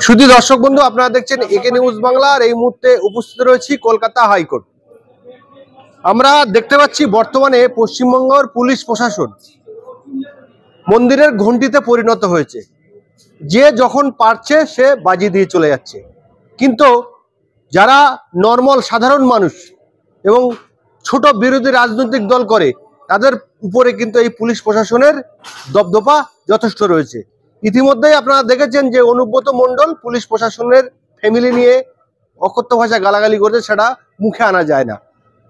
শুধু দর্শক বন্ধু, আপনারা দেখছেন একে নিউজ বাংলা। আর এই মুহূর্তে উপস্থিত রয়েছি কলকাতা হাইকোর্ট। আমরা দেখতে পাচ্ছি বর্তমানে পশ্চিমবঙ্গের পুলিশ প্রশাসন মন্দিরের ঘণ্টিতে পরিণত হয়েছে। যে যখন পারছে সে বাজি দিয়ে চলে যাচ্ছে, কিন্তু যারা নর্মাল সাধারণ মানুষ এবং ছোট বিরোধী রাজনৈতিক দল করে তাদের উপরে কিন্তু এই পুলিশ প্রশাসনের দবদবা যথেষ্ট রয়েছে। ইতিমধ্যেই আপনারা দেখেছেন যে অনুব্রত মণ্ডল পুলিশ প্রশাসনের ফ্যামিলি নিয়ে অকথ্য ভাষায় গালাগালি করছে, সেটা মুখে আনা যায় না।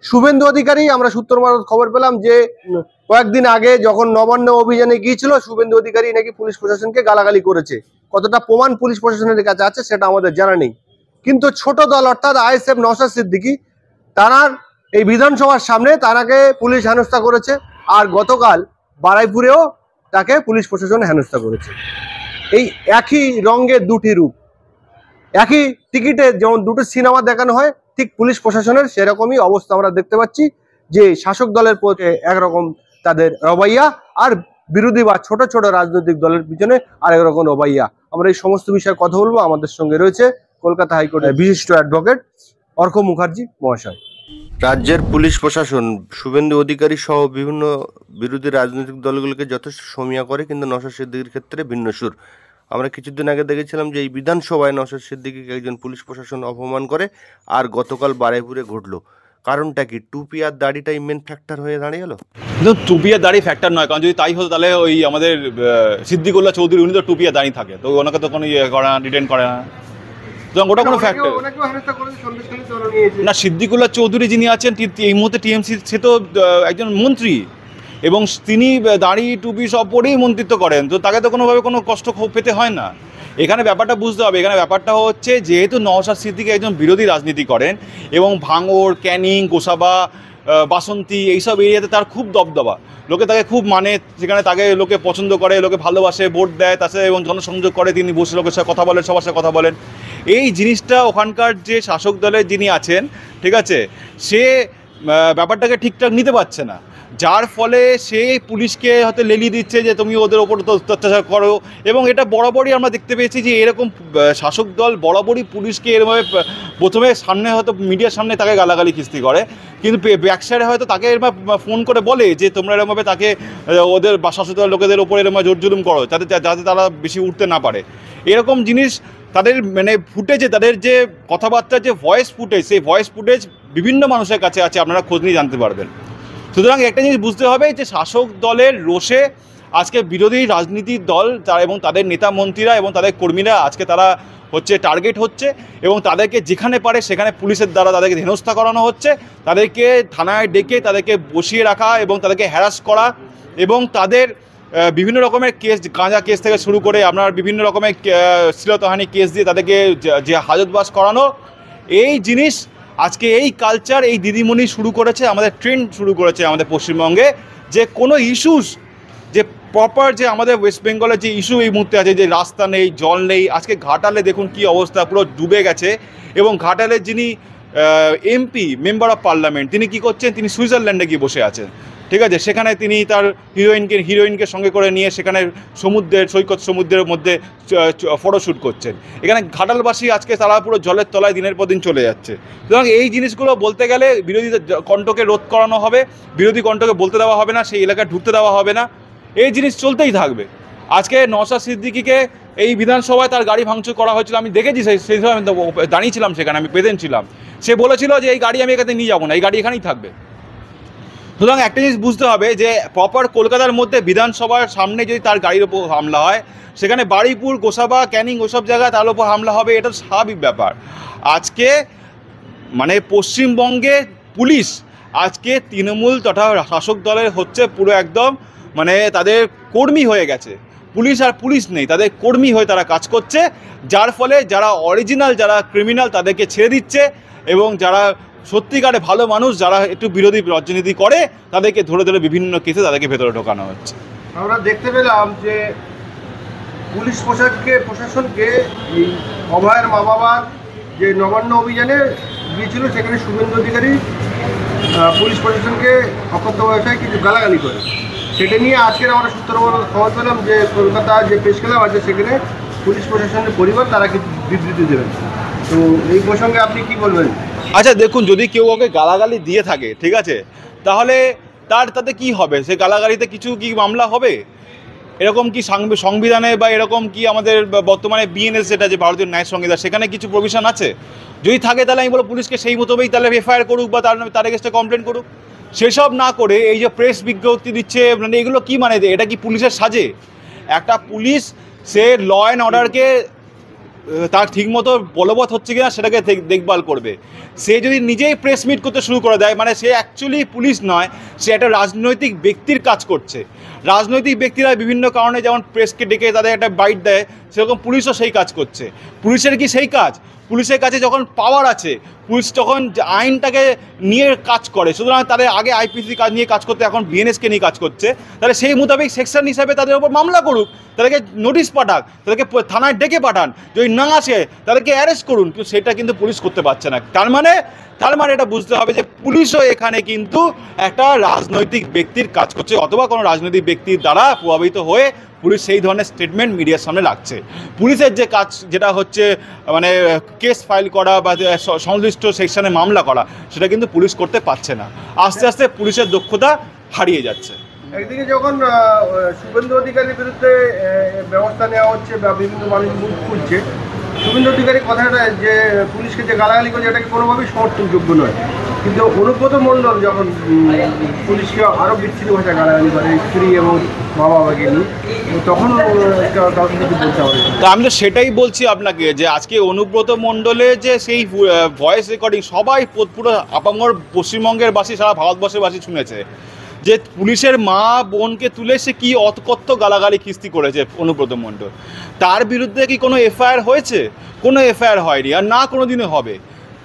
শুভেন্দু অধিকারী, আমরা সূত্র মারফত খবর পেলাম যে কয়েকদিন আগে যখন নবান্ন অভিযানে গিয়েছিল, শুভেন্দু অধিকারী নাকি পুলিশ প্রশাসনকে গালাগালি করেছে। কতটা প্রমাণ পুলিশ প্রশাসনের কাছে আছে সেটা আমাদের জানা নেই। কিন্তু ছোট দল অর্থাৎ আইএসএফ নওশাদ সিদ্দিকী, তার এই বিধানসভার সামনে তারাকে পুলিশ হেনস্থা করেছে। আর গতকাল বারুইপুরেও তাকে পুলিশ প্রশাসন হেনস্থা করেছে। এই একই রঙের দুটি রূপ, একই টিকিটে যেমন দুটো সিনেমা দেখানো হয়, ঠিক পুলিশ প্রশাসনের সেরকমই অবস্থা আমরা দেখতে পাচ্ছি। যে শাসক দলের প্রতি একরকম তাদের রবাইয়া, আর বিরোধী বা ছোট ছোট রাজনৈতিক দলের পিছনে আরেক রকম রবাইয়া। আমরা এই সমস্ত বিষয়ে কথা বলবো। আমাদের সঙ্গে রয়েছে কলকাতা হাইকোর্টের বিশিষ্ট অ্যাডভোকেট অর্ক মুখার্জি মহাশয়। রাজ্যের পুলিশ প্রশাসন শুভেন্দু অধিকারী সহ বিভিন্ন বিরোধী রাজনৈতিক দলগুলোকে যথেষ্ট সমীহা করে, কিন্তু নওশাদ সিদ্দিকীর ক্ষেত্রে ভিন্ন সুর। আমরা কিছুদিন আগে দেখেছিলাম যে এই বিধানসভায় নওশাদ সিদ্দিকীকে একজন পুলিশ প্রশাসন অপমান করে, আর গতকাল বারুইপুরে ঘটলো। কারণটা কি? টুপি আর দাড়িটাই মেন ফ্যাক্টর হয়ে দাঁড়িয়ে? কিন্তু টুপি আর দাড়ি ফ্যাক্টর নয়, কারণ যদি তাই হতো তাহলে ওই আমাদের সিদ্দিকুল্লাহ চৌধুরী উনি তো টুপি আর দাঁড়িয়ে থাকে, তো ওনাকে তো কোনো করে না, ডিটেন করে না, সুতরাং ওটা কোনো ফ্যাক্টর না। সিদ্দিকুল্লাহ চৌধুরী যিনি আছেন এই মুহূর্তে টিএমসি, সে তো একজন মন্ত্রী এবং তিনি দাড়ি টুপি সব পরেই মন্ত্রিত্ব করেন, তো তাকে তো কোনোভাবে কোনো কষ্ট পেতে হয় না। এখানে ব্যাপারটা বুঝতে হবে। এখানে ব্যাপারটা হচ্ছে যেহেতু নওশাদ সিদ্দিকী একজন বিরোধী রাজনীতি করেন এবং ভাঙড়, ক্যানিং, গোসাবা, বাসন্তী এইসব এরিয়াতে তার খুব দবদবা, লোকে তাকে খুব মানে, সেখানে তাকে লোকে পছন্দ করে, লোকে ভালোবাসে, ভোট দেয় তার সাথে এবং জনসংযোগ করে, তিনি বসে লোকের সাথে কথা বলেন, সবার সাথে কথা বলেন। এই জিনিসটা ওখানকার যে শাসক দলের যিনি আছেন, ঠিক আছে, সে ব্যাপারটাকে ঠিকঠাক নিতে পারছে না, যার ফলে সে পুলিশকে হয়তো লেলিয়ে দিচ্ছে যে তুমি ওদের ওপর অত্যাচার করো। এবং এটা বরাবরই আমরা দেখতে পেয়েছি যে এরকম শাসক দল বরাবরই পুলিশকে এরভাবে প্রথমে সামনে হয়তো মিডিয়ার সামনে তাকে গালাগালি খিস্তি করে, কিন্তু ব্যাকসাইডে হয়তো তাকে এরকম ফোন করে বলে যে তোমরা এরকমভাবে তাকে ওদের শাসক দলের লোকেদের ওপর এরকম জোর জুলুম করো যাতে তারা বেশি উঠতে না পারে। এরকম জিনিস তাদের মানে ফুটেজে, তাদের যে কথাবার্তার যে ভয়েস ফুটেজ, সেই ভয়েস ফুটেজ বিভিন্ন মানুষের কাছে আছে, আপনারা খোঁজ নিয়ে জানতে পারবেন। সুতরাং একটা জিনিস বুঝতে হবে যে শাসক দলের রোষে আজকে বিরোধী রাজনীতির দল এবং তাদের নেতা মন্ত্রীরা এবং তাদের কর্মীরা আজকে তারা হচ্ছে টার্গেট হচ্ছে, এবং তাদেরকে যেখানে পারে সেখানে পুলিশের দ্বারা তাদেরকে হেনস্থা করানো হচ্ছে, তাদেরকে থানায় ডেকে তাদেরকে বসিয়ে রাখা এবং তাদেরকে হ্যারাস করা, এবং তাদের বিভিন্ন রকমের কেস, গাঁজা কেস থেকে শুরু করে আপনার বিভিন্ন রকমের শ্লীলতাহানি কেস দিয়ে তাদেরকে যে হাজতবাস করানো। এই জিনিস আজকে এই কালচার এই দিদিমণি শুরু করেছে, আমাদের ট্রেন্ড শুরু করেছে আমাদের পশ্চিমবঙ্গে, যে কোনো ইস্যুস যে প্রপার যে আমাদের ওয়েস্ট বেঙ্গলের যে ইস্যু এই মুহূর্তে আছে, যে রাস্তা নেই, জল নেই, আজকে ঘাটালে দেখুন কি অবস্থা, পুরো ডুবে গেছে। এবং ঘাটালের যিনি এমপি মেম্বার অফ পার্লামেন্ট, তিনি কি করছেন, তিনি সুইজারল্যান্ডে গিয়ে বসে আছেন, ঠিক আছে, সেখানে তিনি তার হিরোইনকে সঙ্গে করে নিয়ে সেখানে সৈকত সমুদ্রের মধ্যে ফটোশ্যুট করছেন। এখানে ঘাটালবাসী আজকে তারা পুরো জলের তলায় দিনের পর দিন চলে যাচ্ছে। সুতরাং এই জিনিসগুলো বলতে গেলে বিরোধী কণ্ঠকে রোধ করানো হবে, বিরোধী কণ্ঠকে বলতে দেওয়া হবে না, সেই এলাকায় ঢুকতে দেওয়া হবে না, এই জিনিস চলতেই থাকবে। আজকে নওশাদ সিদ্দিকীকে এই বিধানসভায় তার গাড়ি ভাঙচুর করা হয়েছিল, আমি দেখেছি, সেই সময় আমি দাঁড়িয়েছিলাম সেখানে, আমি প্রেজেন্ট ছিলাম। সে বলেছিল যে এই গাড়ি আমি এখানে নিয়ে যাবো না, এই গাড়ি এখানেই থাকবে। সুতরাং একটা জিনিস বুঝতে হবে যে প্রপার কলকাতার মধ্যে বিধানসভার সামনে যদি তার গাড়ির ওপর হামলা হয়, সেখানে বারুইপুর, গোসাবা, ক্যানিং ওসব জায়গায় তার ওপর হামলা হবে, এটা স্বাভাবিক ব্যাপার। আজকে মানে পশ্চিমবঙ্গে পুলিশ আজকে তৃণমূল তথা শাসক দলের হচ্ছে পুরো একদম মানে তাদের কর্মী হয়ে গেছে। পুলিশ আর পুলিশ নেই, তাদের কর্মী হয়ে তারা কাজ করছে, যার ফলে যারা অরিজিনাল, যারা ক্রিমিনাল তাদেরকে ছেড়ে দিচ্ছে, এবং যারা সত্যিকারে ভালো মানুষ, যারা একটু বিরোধী রাজনীতি করে, তাদেরকে ধরে ধরে বিভিন্ন কেসে তাদেরকে ভেতরে ঢোকানো হচ্ছে। আমরা দেখতে পেলাম যে পুলিশ প্রশাসনকে এই অভয়ের মা বাবার যে নবান্ন অভিযানে গিয়েছিল, সেখানে শুভেন্দু অধিকারী পুলিশ প্রশাসনকে অকথ্য ভাষায় কিছু গালাগালি করে। সেটা নিয়ে আজকের আমরা সূত্র খবর পেলাম যে কলকাতার যে প্রেস ক্লাব আছে সেখানে পুলিশ প্রশাসনের পরিবার তারা কিছু বিবৃতি দেবেন। তো এই প্রসঙ্গে আপনি কি বলবেন? আচ্ছা দেখুন, যদি কেউ ওকে গালাগালি দিয়ে থাকে, ঠিক আছে, তাহলে তাতে কি হবে? সে গালাগালিতে কিছু কি মামলা হবে? এরকম কি সংবিধানে বা এরকম কি আমাদের বর্তমানে বিএনএস যেটা যে ভারতীয় ন্যায় সংহিতা, সেখানে কিছু প্রভিশন আছে? যদি থাকে তাহলে আমি বলবো পুলিশকে সেই মোতাবেক তাহলে এফআইআর করুক বা তার এগেইনস্টে কমপ্লেন করুক। সেসব না করে এই যে প্রেস বিজ্ঞপ্তি দিচ্ছে, মানে এগুলো কি মানে? এটা কি পুলিশের সাজে? একটা পুলিশ সে ল অ্যান্ড অর্ডারকে তার ঠিকমতো বলবৎ হচ্ছে কিনা সেটাকে দেখভাল করবে। সে যদি নিজেই প্রেস মিট করতে শুরু করে দেয়, মানে সে অ্যাকচুয়ালি পুলিশ নয়, সে একটা রাজনৈতিক ব্যক্তির কাজ করছে। রাজনৈতিক ব্যক্তিরা বিভিন্ন কারণে যেমন প্রেসকে ডেকে তাদের একটা বাইট দেয়, সেরকম পুলিশও সেই কাজ করছে। পুলিশের কি সেই কাজ? পুলিশের কাছে যখন পাওয়ার আছে, পুলিশ তখন আইনটাকে নিয়ে কাজ করে, সুতরাং তাদের আগে আইপিসি কাজ নিয়ে কাজ করতে, এখন বিএনএসকে নিয়ে কাজ করছে। তাহলে সেই মোতাবেক সেকশন হিসাবে তাদের ওপর মামলা করুক, তাদেরকে নোটিশ পাঠাক, তাদেরকে থানায় ডেকে পাঠান, যদি না আসে তাদেরকে অ্যারেস্ট করুন। কিন্তু সেটা কিন্তু পুলিশ করতে পারছে না। তার মানে এটা বুঝতে হবে যে পুলিশও এখানে কিন্তু একটা রাজনৈতিক ব্যক্তির কাজ করছে, অথবা কোনো রাজনৈতিক ব্যক্তির দ্বারা প্রভাবিত হয়ে পুলিশ সেই ধরনের স্টেটমেন্ট মিডিয়ার সামনে রাখছে। পুলিশের যে কাজ যেটা হচ্ছে মানে কেস ফাইল করা বা সংশ্লিষ্ট সেকশনে মামলা করা, সেটা কিন্তু পুলিশ করতে পারছে না। আস্তে আস্তে পুলিশের দক্ষতা হারিয়ে যাচ্ছে। একদিকে যখন শুভেন্দু অধিকারীর বিরুদ্ধে ব্যবস্থা নেওয়া হচ্ছে বা বিভিন্ন মানুষ মুখ খুলছে, শুভেন্দু অধিকারী কথাটা যে পুলিশকে যে গালাগালি করছে এটাকে কোনোভাবেই সমর্থনযোগ্য নয়। কিন্তু অনুব্রত মণ্ডল যখন পুলিশকে আরও বিচ্ছিন্ন ভাষায় গালাগালি করে স্ত্রী এবং মা বাবাকে নিয়ে, তখন কাউকে কিছু বলতে হবে। তা আমি তো সেটাই বলছি আপনাকে, যে আজকে অনুব্রত মণ্ডলের যে সেই ভয়েস রেকর্ডিং সবাই পুরো আপামর পশ্চিমবঙ্গের বাসী, সারা ভারতবর্ষের বাসী শুনেছে, যে পুলিশের মা বোনকে তুলে সে কী অতকত্ত গালাগালি খিস্তি করেছে অনুব্রত মণ্ডল। তার বিরুদ্ধে কি কোনো এফআইআর হয়েছে? কোনো এফআইআর হয়নি, আর না কোনো দিনে হবে।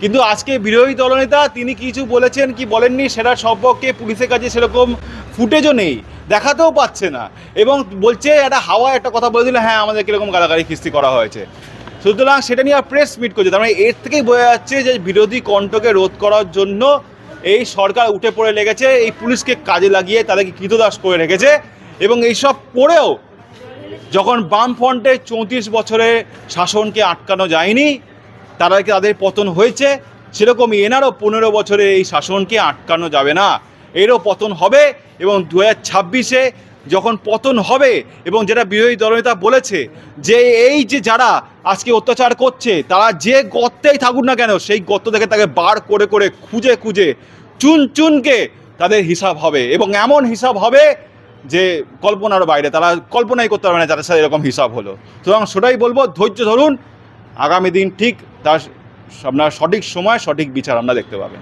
কিন্তু আজকে বিরোধী দলনেতা তিনি কিছু বলেছেন কি বলেননি সেটার সম্পর্কে পুলিশের কাছে সেরকম ফুটেজও নেই, দেখাতেও পাচ্ছে না, এবং বলছে একটা কথা বলে দিলে হ্যাঁ আমাদের কীরকম গালাগালি খিস্তি করা হয়েছে। সুতরাং সেটা নিয়ে প্রেস মিট করছে। তার মানে এর থেকেই বোঝা যাচ্ছে যে বিরোধী কণ্ঠকে রোধ করার জন্য এই সরকার উঠে পড়ে লেগেছে, এই পুলিশকে কাজে লাগিয়ে তাদেরকে কৃতদাস করে রেখেছে। এবং এইসব করেও যখন বামফ্রন্টের 34 বছরের শাসনকে আটকানো যায়নি, তাদের পতন হয়েছে, সেরকমই এনারও 15 বছরে এই শাসনকে আটকানো যাবে না, এরও পতন হবে। এবং 2026-এ যখন পতন হবে, এবং যেটা বিরোধী দলনেতা বলেছে যে এই যে যারা আজকে অত্যাচার করছে তারা যে গর্তেই থাকুক না কেন, সেই গর্ত থেকে তাকে বার করে করে খুঁজে খুঁজে চুনকে তাদের হিসাব হবে, এবং এমন হিসাব হবে যে কল্পনার বাইরে, তারা কল্পনাই করতে পারবে না যাদের সাথে এরকম হিসাব হলো। সুতরাং সেটাই বলবো, ধৈর্য ধরুন, আগামী দিন ঠিক তার আপনার সঠিক সময় সঠিক বিচার আমরা দেখতে পাবেন।